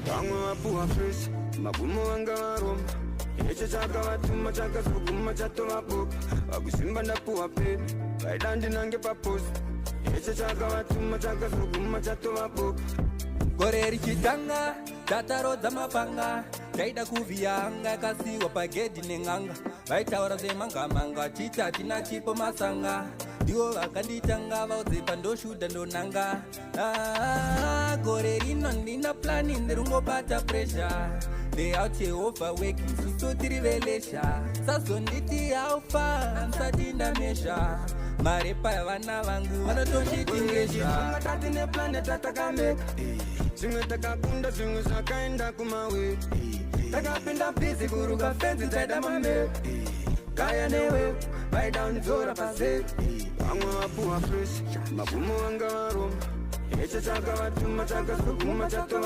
vamwe vapuwa fresh magumo vanga varomba icho chakavatuma chakazoguma chatovaboka vakusimba ndapuwa pepi vaida ndinange paposta icho chakavatuma chakazoguma chatovaboka gore richitanga tatarodza mapanga taida kuvhiyanga yakasiwa pagedhi neng'anga vaitaura zvemangamanga titi hatina chipo masanga ndivo vakanditanga vaudze pandoshuda ndonanga gore rino ndina plani nderungobata presha they out here overworking susu tiri velesha sazonditi alfa nsati ndamesha marepa yavana vangu vanotonditingesha tatine planeta takameka zvimwe takakunda zvimwe zvakaenda kumawe takapinda bhizi kuruka fenzi taida mameo kaya newe vaida unzora pazeri vamwe vapuwa fresh magumo vanga varomba icho chakavatuma chakazoguma chatova